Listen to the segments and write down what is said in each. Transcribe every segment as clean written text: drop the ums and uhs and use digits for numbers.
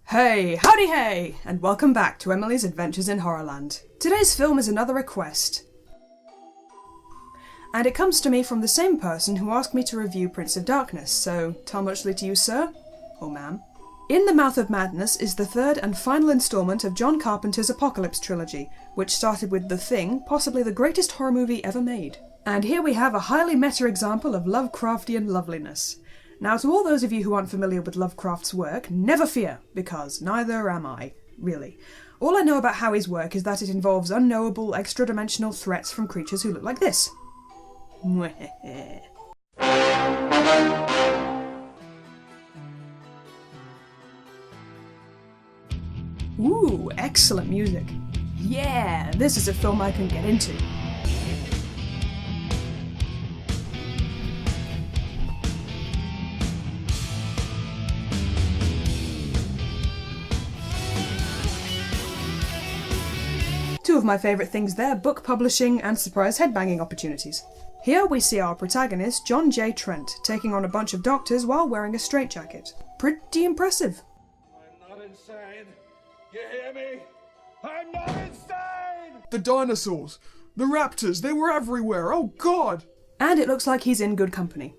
Hey, howdy hey, and welcome back to Emily's Adventures in Horrorland. Today's film is another request, and it comes to me from the same person who asked me to review Prince of Darkness, so tell muchly to you, sir, or ma'am. In the Mouth of Madness is the third and final instalment of John Carpenter's Apocalypse trilogy, which started with The Thing, possibly the greatest horror movie ever made. And here we have a highly meta example of Lovecraftian loveliness. Now, to all those of you who aren't familiar with Lovecraft's work, never fear, because neither am I, really. All I know about Howie's work is that it involves unknowable, extra-dimensional threats from creatures who look like this. Ooh, excellent music. Yeah, this is a film I can get into. Two of my favourite things there, book publishing and surprise headbanging opportunities. Here we see our protagonist, John J. Trent, taking on a bunch of doctors while wearing a straitjacket. Pretty impressive. I'm not insane. You hear me? I'm not insane! The dinosaurs! The raptors! They were everywhere! Oh god! And it looks like he's in good company.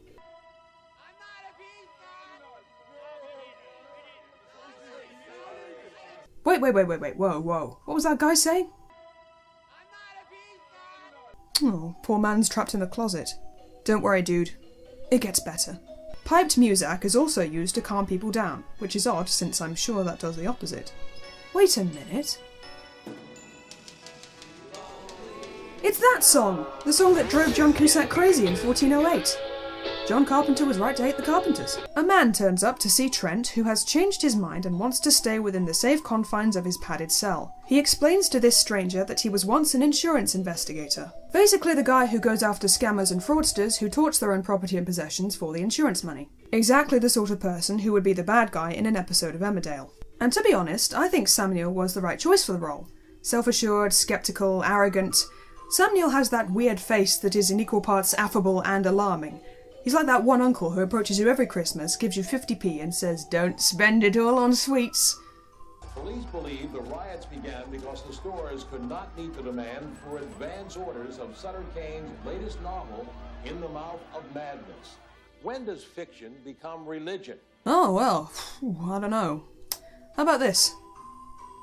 Wait, whoa. What was that guy saying? Oh, poor man's trapped in the closet. Don't worry, dude. It gets better. Piped muzak is also used to calm people down, which is odd since I'm sure that does the opposite. Wait a minute. It's that song! The song that drove John Cusack crazy in 1408. John Carpenter was right to hate the Carpenters. A man turns up to see Trent, who has changed his mind and wants to stay within the safe confines of his padded cell. He explains to this stranger that he was once an insurance investigator. Basically the guy who goes after scammers and fraudsters who torch their own property and possessions for the insurance money. Exactly the sort of person who would be the bad guy in an episode of Emmerdale. And to be honest, I think Sam Neill was the right choice for the role. Self-assured, skeptical, arrogant. Sam Neill has that weird face that is in equal parts affable and alarming. He's like that one uncle who approaches you every Christmas, gives you 50p and says, "Don't spend it all on sweets." Police believe the riots began because the stores could not meet the demand for advance orders of Sutter Kane's latest novel, In the Mouth of Madness. When does fiction become religion? Oh, well, I don't know. How about this?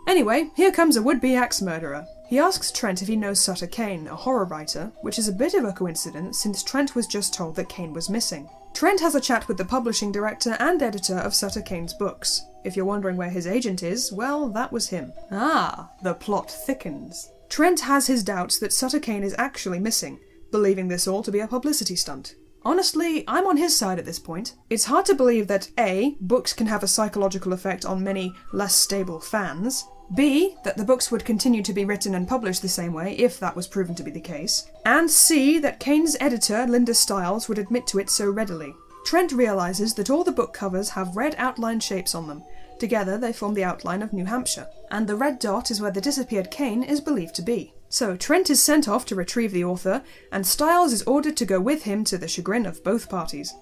Anyway, here comes a would-be axe murderer. He asks Trent if he knows Sutter Kane, a horror writer, which is a bit of a coincidence since Trent was just told that Kane was missing. Trent has a chat with the publishing director and editor of Sutter Kane's books. If you're wondering where his agent is, well, that was him. Ah, the plot thickens. Trent has his doubts that Sutter Kane is actually missing, believing this all to be a publicity stunt. Honestly, I'm on his side at this point. It's hard to believe that A, books can have a psychological effect on many less stable fans, B, that the books would continue to be written and published the same way if that was proven to be the case, and C, that Kane's editor, Linda Stiles, would admit to it so readily. Trent realises that all the book covers have red outline shapes on them. Together they form the outline of New Hampshire, and the red dot is where the disappeared Kane is believed to be. So Trent is sent off to retrieve the author, and Stiles is ordered to go with him to the chagrin of both parties.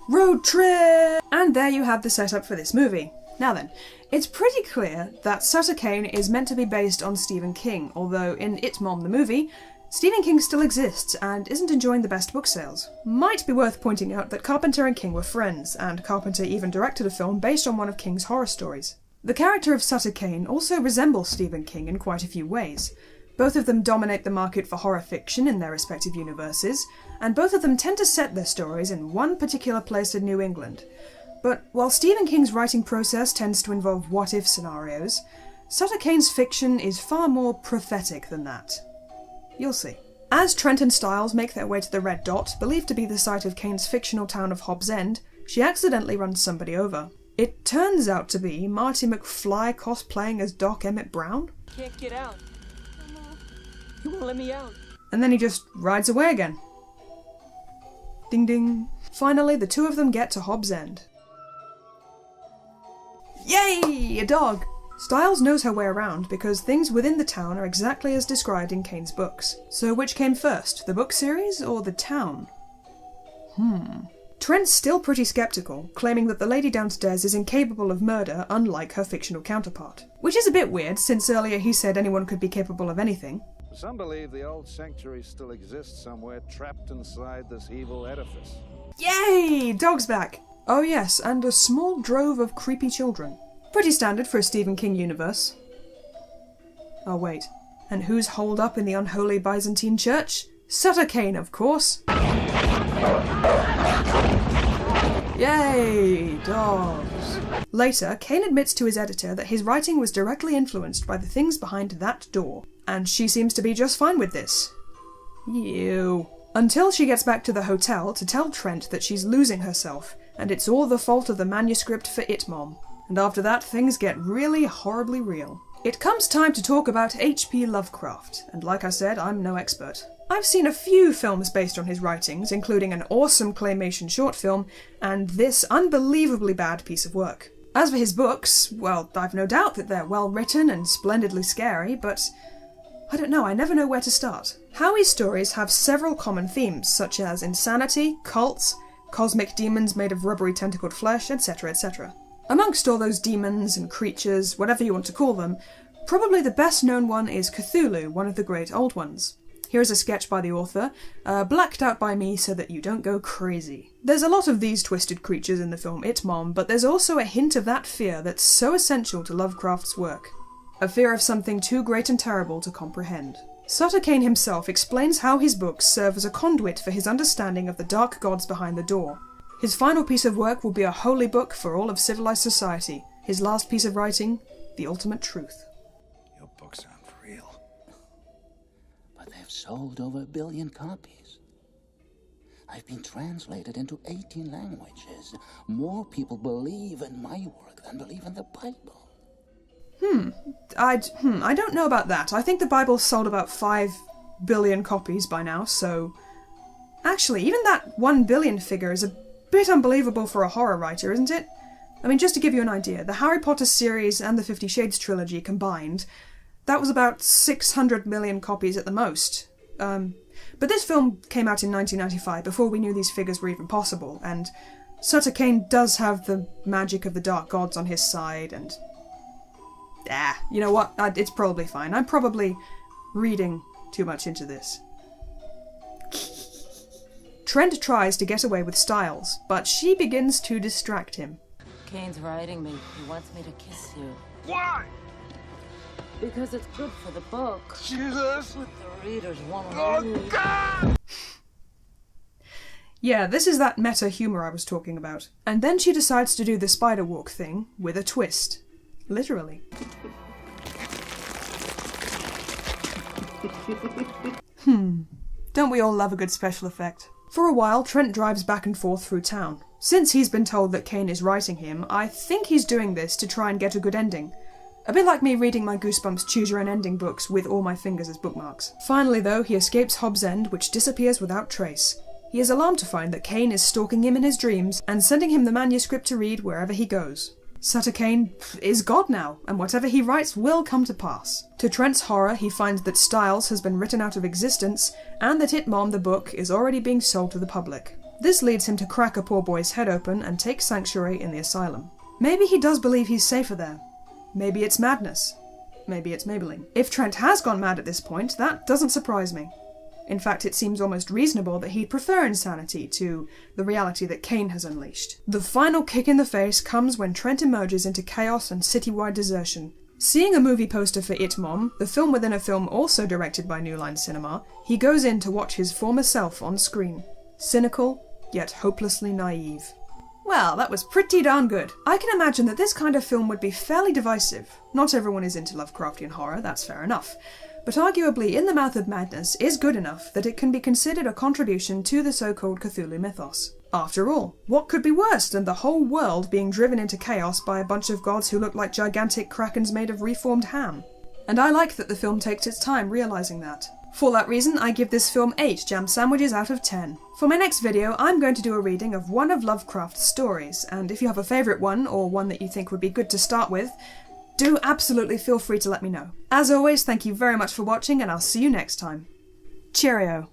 Road trip! And there you have the setup for this movie. Now then, it's pretty clear that Sutter Kane is meant to be based on Stephen King, although in It Mom the movie, Stephen King still exists and isn't enjoying the best book sales. Might be worth pointing out that Carpenter and King were friends, and Carpenter even directed a film based on one of King's horror stories. The character of Sutter Kane also resembles Stephen King in quite a few ways. Both of them dominate the market for horror fiction in their respective universes, and both of them tend to set their stories in one particular place in New England. But while Stephen King's writing process tends to involve what-if scenarios, Sutter Kane's fiction is far more prophetic than that. You'll see. As Trent and Stiles make their way to the Red Dot, believed to be the site of Kane's fictional town of Hobbs End, she accidentally runs somebody over. It turns out to be Marty McFly cosplaying as Doc Emmett Brown. Can't get out. You won't let me out. And then he just rides away again. Ding ding. Finally, the two of them get to Hobbs End. Yay! A dog! Stiles knows her way around because things within the town are exactly as described in Kane's books. So which came first, the book series or the town? Trent's still pretty skeptical, claiming that the lady downstairs is incapable of murder, unlike her fictional counterpart. Which is a bit weird, since earlier he said anyone could be capable of anything. Some believe the old sanctuary still exists somewhere trapped inside this evil edifice. Yay! Dog's back! Oh yes, and a small drove of creepy children. Pretty standard for a Stephen King universe. Oh wait, and who's holed up in the unholy Byzantine church? Sutter Kane, of course! Yay! Dogs! Later, Kane admits to his editor that his writing was directly influenced by the things behind that door, and she seems to be just fine with this. Ew. Until she gets back to the hotel to tell Trent that she's losing herself, and it's all the fault of the manuscript for It Mom. And after that, things get really horribly real. It comes time to talk about H.P. Lovecraft, and like I said, I'm no expert. I've seen a few films based on his writings, including an awesome claymation short film, and this unbelievably bad piece of work. As for his books, well, I've no doubt that they're well written and splendidly scary, but I don't know, I never know where to start. Howie's stories have several common themes, such as insanity, cults, cosmic demons made of rubbery tentacled flesh, etc., etc. Amongst all those demons and creatures, whatever you want to call them, probably the best known one is Cthulhu, one of the great old ones. Here's a sketch by the author, blacked out by me so that you don't go crazy. There's a lot of these twisted creatures in the film It Mom, but there's also a hint of that fear that's so essential to Lovecraft's work. A fear of something too great and terrible to comprehend. Sutter Kane himself explains how his books serve as a conduit for his understanding of the dark gods behind the door. His final piece of work will be a holy book for all of civilized society. His last piece of writing, the ultimate truth. Your books aren't real. But they've sold over 1 billion copies. I've been translated into 18 languages. More people believe in my work than believe in the Bible. I don't know about that. I think the Bible's sold about 5 billion copies by now, so... Actually, even that 1 billion figure is a bit unbelievable for a horror writer, isn't it? I mean, just to give you an idea, the Harry Potter series and the 50 Shades trilogy combined, that was about 600 million copies at the most. But this film came out in 1995, before we knew these figures were even possible, and Sutter Kane does have the magic of the dark gods on his side, and... you know what? It's probably fine. I'm probably reading too much into this. Trent tries to get away with Styles, but she begins to distract him. Kane's writing me. He wants me to kiss you. Why? Because it's good for the book. Jesus! What the readers want to Oh, read. God! Yeah, this is that meta humor I was talking about. And then she decides to do the spider walk thing with a twist. Literally. Don't we all love a good special effect? For a while, Trent drives back and forth through town. Since he's been told that Kane is writing him, I think he's doing this to try and get a good ending. A bit like me reading my Goosebumps Choose Your Own Ending books with all my fingers as bookmarks. Finally though, he escapes Hobbs End, which disappears without trace. He is alarmed to find that Kane is stalking him in his dreams and sending him the manuscript to read wherever he goes. Sutter Kane is God now, and whatever he writes will come to pass. To Trent's horror, he finds that Styles has been written out of existence, and that It Mom the book is already being sold to the public. This leads him to crack a poor boy's head open and take sanctuary in the asylum. Maybe he does believe he's safer there. Maybe it's madness. Maybe it's Maybelline. If Trent has gone mad at this point, that doesn't surprise me. In fact, it seems almost reasonable that he'd prefer insanity to the reality that Kane has unleashed. The final kick in the face comes when Trent emerges into chaos and citywide desertion. Seeing a movie poster for It Mom, the film within a film also directed by New Line Cinema, he goes in to watch his former self on screen. Cynical, yet hopelessly naive. Well, that was pretty darn good. I can imagine that this kind of film would be fairly divisive. Not everyone is into Lovecraftian horror, that's fair enough. But arguably In the Mouth of Madness is good enough that it can be considered a contribution to the so-called Cthulhu mythos. After all, what could be worse than the whole world being driven into chaos by a bunch of gods who look like gigantic krakens made of reformed ham? And I like that the film takes its time realising that. For that reason, I give this film 8 jam sandwiches out of 10. For my next video, I'm going to do a reading of one of Lovecraft's stories, and if you have a favourite one, or one that you think would be good to start with, do absolutely feel free to let me know. As always, thank you very much for watching, and I'll see you next time. Cheerio.